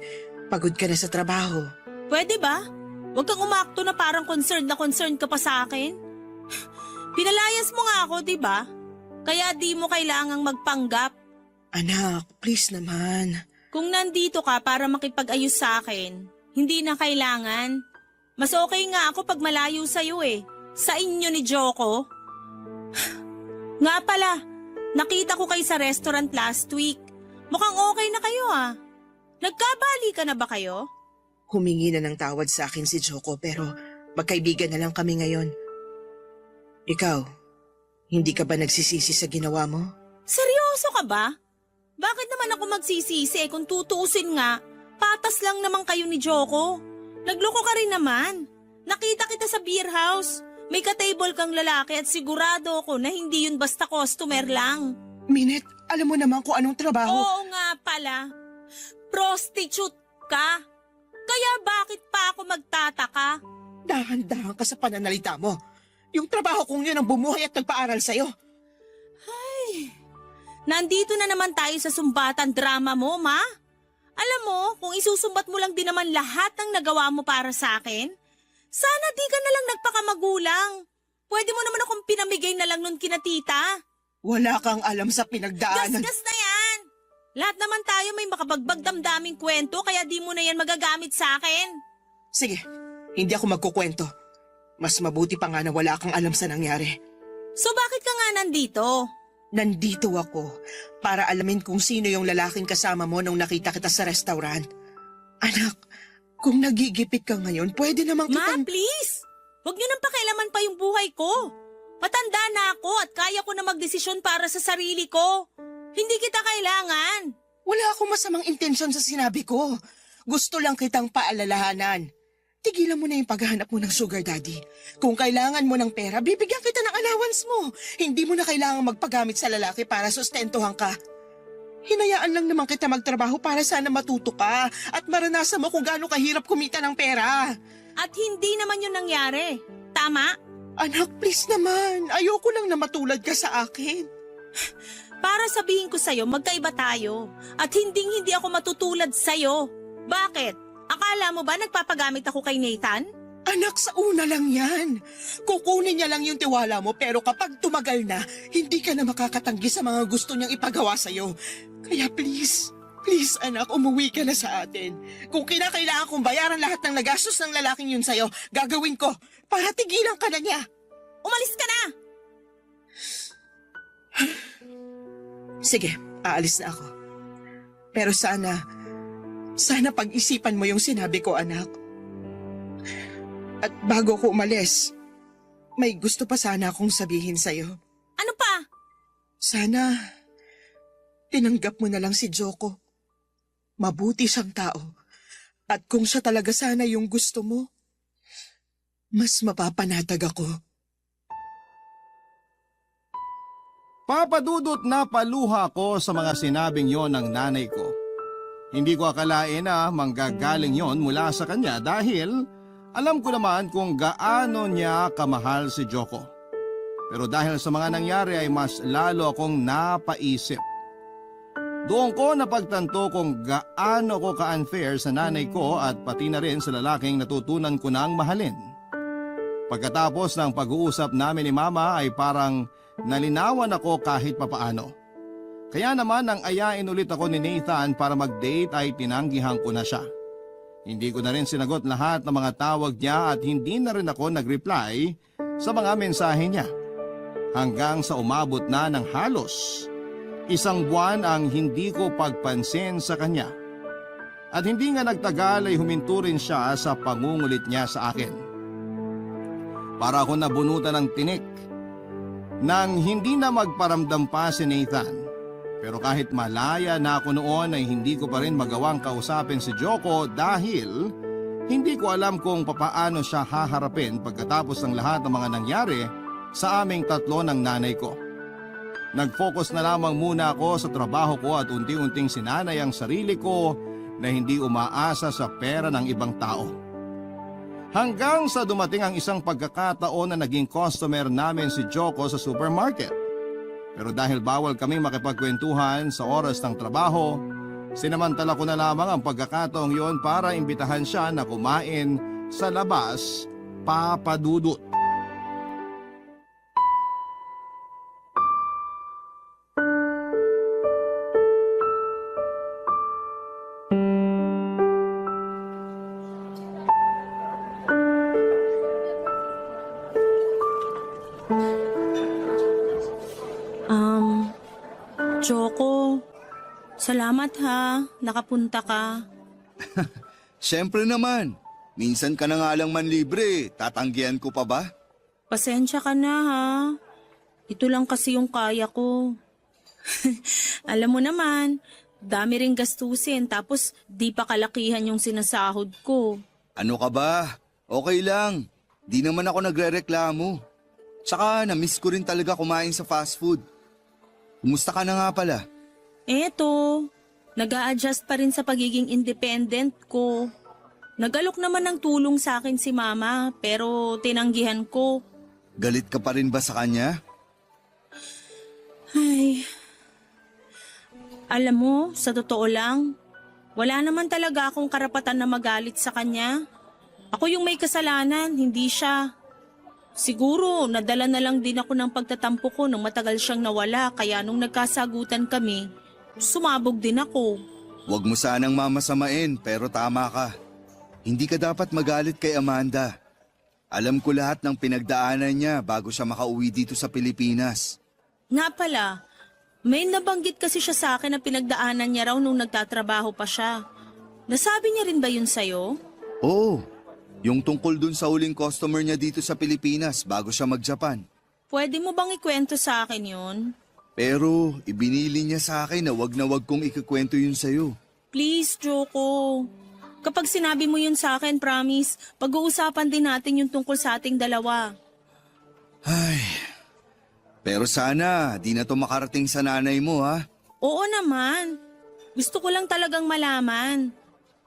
Speaker 5: pagod ka na sa trabaho.
Speaker 3: Pwede ba? Huwag kang umakto na parang concerned ka pa sa akin. Pinalayas mo nga ako, di ba? Kaya di mo kailangang magpanggap.
Speaker 5: Anak, please naman.
Speaker 3: Kung nandito ka para makipag-ayos sa akin, hindi na kailangan. Mas okay nga ako pag malayo sa'yo eh. Sa inyo ni Joko. Nga pala, nakita ko kayo sa restaurant last week. Mukhang okay na kayo ah. Nagkabali ka na ba kayo?
Speaker 5: Humingi na ng tawad sa akin si Joko pero magkaibigan na lang kami ngayon. Ikaw, hindi ka ba nagsisisi sa ginawa mo?
Speaker 3: Seryoso ka ba? Bakit naman ako magsisisi kung tutuusin nga? Patas lang naman kayo ni Joko. Nagloko ka rin naman. Nakita kita sa beer house. May ka-table kang lalaki at sigurado ako na hindi yun basta customer lang.
Speaker 5: Minette, alam mo naman kung anong trabaho.
Speaker 3: Oo nga pala. Prostitute ka. Kaya bakit pa ako magtataka?
Speaker 5: Dahan-dahan ka sa pananalita mo. Yung trabaho kong yun ang bumuhay at nagpaaral sa'yo.
Speaker 3: Nandito na naman tayo sa sumbatan drama mo, Ma. Alam mo, kung isusumbat mo lang din naman lahat ng nagawa mo para sa akin, sana di ka na lang nagpakamagulang. Pwede mo naman akong pinamigay na lang nun kina tita.
Speaker 5: Wala kang alam sa pinagdaanan.
Speaker 3: Gasgas na yan! Lahat naman tayo may makabagbag damdaming kwento kaya di mo na yan magagamit sa akin.
Speaker 5: Sige, hindi ako magkukwento. Mas mabuti pa nga na wala kang alam sa nangyari.
Speaker 3: So bakit ka nga nandito?
Speaker 5: Nandito ako para alamin kung sino yung lalaking kasama mo nung nakita kita sa restaurant. Anak, kung nagigipit ka ngayon, pwede namang
Speaker 3: Ma,
Speaker 5: kitang...
Speaker 3: please! Huwag niyo nang pakialaman pa yung buhay ko. Matanda na ako at kaya ko na magdesisyon para sa sarili ko. Hindi kita kailangan.
Speaker 5: Wala akong masamang intensyon sa sinabi ko. Gusto lang kitang paalalahanan. Tigilan mo na yung paghahanap mo ng sugar daddy. Kung kailangan mo ng pera, bibigyan kita ng allowance mo. Hindi mo na kailangang magpagamit sa lalaki para sustentuhan ka. Hinayaan lang naman kita magtrabaho para sana matuto ka at maranasan mo kung gaano kahirap kumita ng pera.
Speaker 3: At hindi naman yun nangyari. Tama?
Speaker 5: Anak, please naman. Ayoko lang na matulad ka sa akin.
Speaker 3: Para sabihin ko sa'yo, magkaiba tayo. At hindi ako matutulad sa'yo. Bakit? Akala mo ba nagpapagamit ako kay Nathan?
Speaker 5: Anak, sa una lang yan. Kukunin niya lang yung tiwala mo pero kapag tumagal na, hindi ka na makakatanggi sa mga gusto niyang ipagawa sa'yo. Kaya please anak, umuwi ka na sa atin. Kung kinakailangan kong bayaran lahat ng nagastos ng lalaking yun sa'yo, gagawin ko para tigilan ka na niya.
Speaker 3: Umalis ka na!
Speaker 5: Sige, aalis na ako. Pero sana pag-isipan mo yung sinabi ko, anak. At bago ko umalis, may gusto pa sana akong sabihin sa'yo.
Speaker 3: Ano pa?
Speaker 5: Sana tinanggap mo na lang si Joko. Mabuti siyang tao. At kung siya talaga sana yung gusto mo, mas mapapanatag ako.
Speaker 2: Papadudot na paluha ko sa mga sinabing yon ng nanay ko. Hindi ko akalain na manggagaling yon mula sa kanya dahil alam ko naman kung gaano niya kamahal si Joko. Pero dahil sa mga nangyari ay mas lalo akong napaisip. Doon ko napagtanto kung gaano ko ka-unfair sa nanay ko at pati na rin sa lalaking natutunan ko nang mahalin. Pagkatapos ng pag-uusap namin ni Mama ay parang nalinawan ako kahit papaano. Kaya naman nang ayain ulit ako ni Nathan para mag-date ay tinanggihan ko na siya. Hindi ko na rin sinagot lahat ng mga tawag niya at hindi na rin ako nag-reply sa mga mensahe niya. Hanggang sa umabot na ng halos 1 buwan ang hindi ko pagpansin sa kanya. At hindi nga nagtagal ay huminto rin siya sa pangungulit niya sa akin. Para ako nabunutan ng tinik nang hindi na magparamdam pa si Nathan. Pero kahit malaya na ako noon ay hindi ko pa rin magawang kausapin si Joko dahil hindi ko alam kung papaano siya haharapin pagkatapos ng lahat ng mga nangyari sa aming tatlo ng nanay ko. Nag-focus na lamang muna ako sa trabaho ko at unti-unting sinanay ang sarili ko na hindi umaasa sa pera ng ibang tao. Hanggang sa dumating ang isang pagkakataon na naging customer namin si Joko sa supermarket. Pero dahil bawal kaming makipagkwentuhan sa oras ng trabaho, sinamantala ko na lamang ang pagkakataong yon para imbitahan siya na kumain sa labas, papadudot.
Speaker 3: Joko, salamat ha. Nakapunta ka.
Speaker 1: Siyempre naman. Minsan ka na nga lang manlibre. Tatanggihan ko pa ba?
Speaker 3: Pasensya ka na ha. Ito lang kasi yung kaya ko. Alam mo naman, dami ring gastusin tapos di pa kalakihan yung sinasahod ko.
Speaker 1: Ano ka ba? Okay lang. Di naman ako nagrereklamo. Tsaka na-miss ko rin talaga kumain sa fast food. Kumusta ka na nga pala?
Speaker 3: Eto, nag-a-adjust pa rin sa pagiging independent ko. Nagalok naman ng tulong sa akin si Mama pero tinanggihan ko.
Speaker 1: Galit ka pa rin ba sa kanya?
Speaker 3: Ay, alam mo, sa totoo lang, wala naman talaga akong karapatan na magalit sa kanya. Ako yung may kasalanan, hindi siya. Siguro, nadala na lang din ako ng pagtatampo ko nung matagal siyang nawala kaya nung nagkasagutan kami, sumabog din ako.
Speaker 1: Huwag mo sanang mamasamain pero tama ka. Hindi ka dapat magalit kay Amanda. Alam ko lahat ng pinagdaanan niya bago siya makauwi dito sa Pilipinas.
Speaker 3: Nga pala, may nabanggit kasi siya sa akin na pinagdaanan niya raw nung nagtatrabaho pa siya. Nasabi niya rin ba yun sa'yo?
Speaker 1: Oo, yung tungkol dun sa huling customer niya dito sa Pilipinas bago siya mag-Japan.
Speaker 3: Pwede mo bang ikwento sa akin yun?
Speaker 1: Pero ibinili niya sa akin na wag kong ikikwento yun sa'yo.
Speaker 3: Please, Joko. Kapag sinabi mo yun sa akin, promise, pag-uusapan din natin yung tungkol sa ating dalawa.
Speaker 1: Ay, pero sana di na to makarating sa nanay mo ha.
Speaker 3: Oo naman. Gusto ko lang talagang malaman.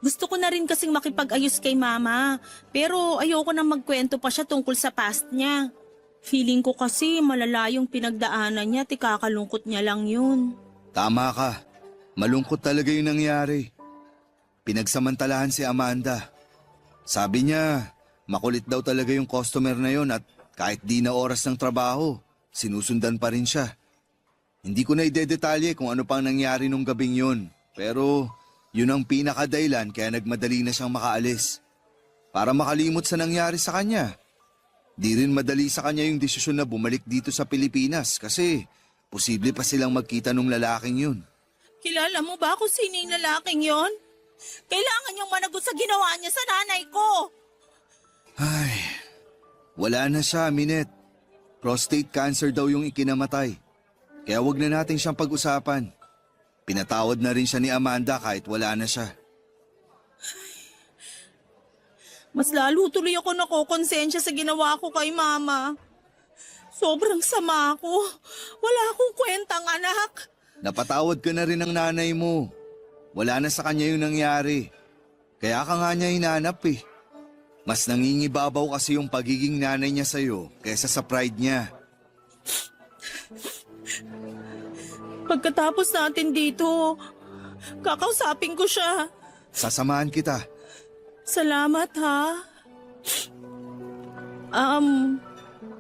Speaker 3: Gusto ko na rin kasing makipag-ayos kay Mama, pero ayoko na magkwento pa siya tungkol sa past niya. Feeling ko kasi malala yung pinagdaanan niya at ikakalungkot niya lang yun.
Speaker 1: Tama ka. Malungkot talaga yung nangyari. Pinagsamantalahan si Amanda. Sabi niya, makulit daw talaga yung customer na yon at kahit di na oras ng trabaho, sinusundan pa rin siya. Hindi ko na idedetalye kung ano pang nangyari nung gabing yun, pero yun ang pinakadahilan kaya nagmadali na siyang makaalis. Para makalimot sa nangyari sa kanya. Di rin madali sa kanya yung desisyon na bumalik dito sa Pilipinas kasi posible pa silang magkita nung lalaking yun.
Speaker 3: Kilala mo ba kung sino yung lalaking yon? Kailangan niyang managot sa ginawa niya sa nanay ko.
Speaker 1: Ay, wala na siya, Minette. Prostate cancer daw yung ikinamatay. Kaya wag na natin siyang pag-usapan. Pinatawad na rin siya ni Amanda kahit wala na siya.
Speaker 3: Mas lalo tuloy ako nakokonsensya sa ginawa ko kay Mama. Sobrang sama ako. Wala akong kwentang anak.
Speaker 1: Napatawad ka na rin ng nanay mo. Wala na sa kanya yung nangyari. Kaya ka nga niya hinanap eh. Mas nangingibabaw kasi yung pagiging nanay niya sa'yo kaysa sa pride niya.
Speaker 3: Pagkatapos natin dito, kakausapin ko siya.
Speaker 1: Sasamahan kita.
Speaker 3: Salamat ha.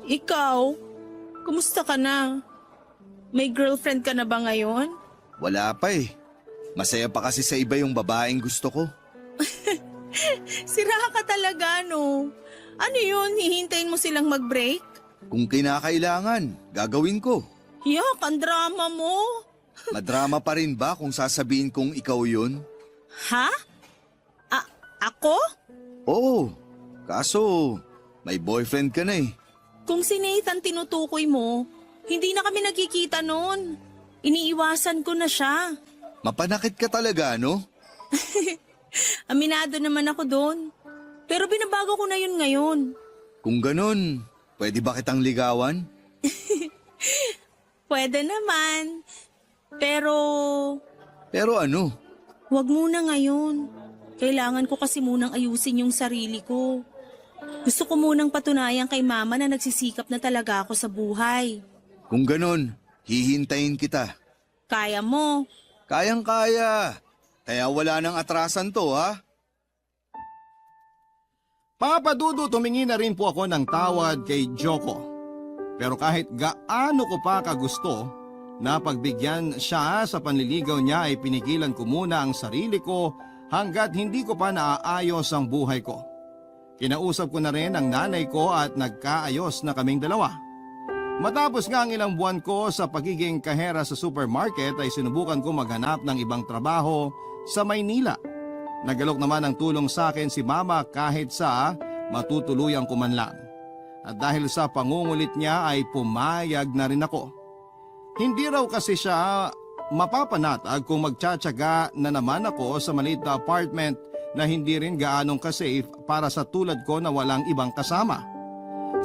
Speaker 3: Ikaw, kumusta ka na? May girlfriend ka na ba ngayon?
Speaker 1: Wala pa eh. Masaya pa kasi sa iba yung babaeng gusto ko.
Speaker 3: Sira ka talaga, no? Ano yun, hihintayin mo silang mag-break?
Speaker 1: Kung kinakailangan, gagawin ko.
Speaker 3: Yak, ang drama mo.
Speaker 1: Madrama pa rin ba kung sasabihin kong ikaw yun?
Speaker 3: Ha? Ako?
Speaker 1: Oo. Kaso, may boyfriend ka na eh.
Speaker 3: Kung si Nathan tinutukoy mo, hindi na kami nagkikita noon. Iniiwasan ko na siya.
Speaker 1: Mapanakit ka talaga, no?
Speaker 3: Aminado naman ako doon. Pero binabago ko na yun ngayon.
Speaker 1: Kung ganun, pwede ba kitang ligawan?
Speaker 3: Pwede naman. Pero,
Speaker 1: Pero ano?
Speaker 3: wag muna ngayon. Kailangan ko kasi munang ayusin yung sarili ko. Gusto ko munang patunayan kay Mama na nagsisikap na talaga ako sa buhay.
Speaker 1: Kung ganun, hihintayin kita.
Speaker 3: Kaya mo.
Speaker 1: Kayang-kaya. Kaya wala nang atrasan to, ha?
Speaker 2: Papa Dudut, humingi na rin po ako ng tawad kay Joko. Pero kahit gaano ko pa kagusto na pagbigyan siya sa panliligaw niya ay pinigilan ko muna ang sarili ko hanggat hindi ko pa naaayos ang buhay ko. Kinausap ko na rin ang nanay ko at nagkaayos na kaming dalawa. Matapos nga ang ilang buwan ko sa pagiging kahera sa supermarket ay sinubukan ko maghanap ng ibang trabaho sa Maynila. Nagalok naman ang tulong sa akin si Mama kahit sa matutuluyang ko man lang. At dahil sa pangungulit niya ay pumayag na rin ako. Hindi raw kasi siya mapapanatag kung magtsatsaga na naman ako sa maliit na apartment na hindi rin gaanong kasafe para sa tulad ko na walang ibang kasama.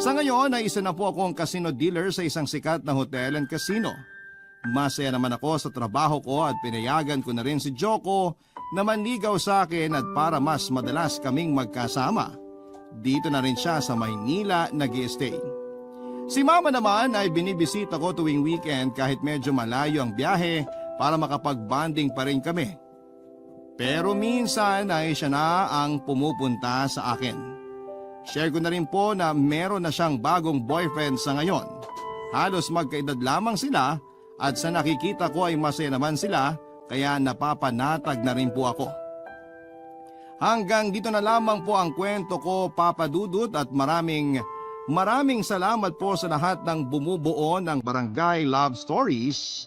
Speaker 2: Sa ngayon ay isa na po akong casino dealer sa isang sikat na hotel and casino. Masaya naman ako sa trabaho ko at pinayagan ko na rin si Joko na manligaw sa akin at para mas madalas kaming magkasama. Dito na rin siya sa Maynila nag-i-stay. Si Mama naman ay binibisita ko tuwing weekend kahit medyo malayo ang biyahe para makapag-bonding pa rin kami. Pero minsan ay siya na ang pumupunta sa akin. Share ko na rin po na meron na siyang bagong boyfriend sa ngayon. Halos magkaedad lamang sila at sa nakikita ko ay masaya naman sila kaya napapanatag na rin po ako. Hanggang dito na lamang po ang kwento ko, Papa Dudut, at maraming salamat po sa lahat ng bumubuo ng Barangay Love Stories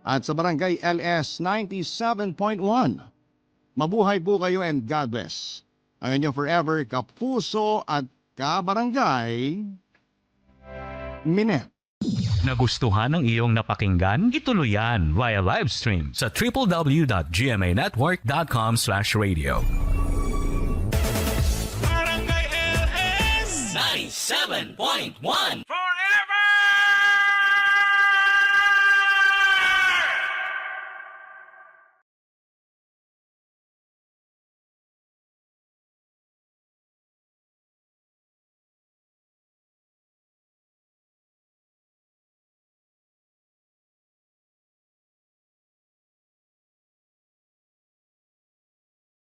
Speaker 2: at sa Barangay LS 97.1. Mabuhay po kayo and God bless. Ang inyong forever kapuso at kabarangay, Minet.
Speaker 6: Nagustuhan ng iyong napakinggan? Ituloy yan via live stream sa www.gmanetwork.com/radio.
Speaker 7: Barangay LS 97.1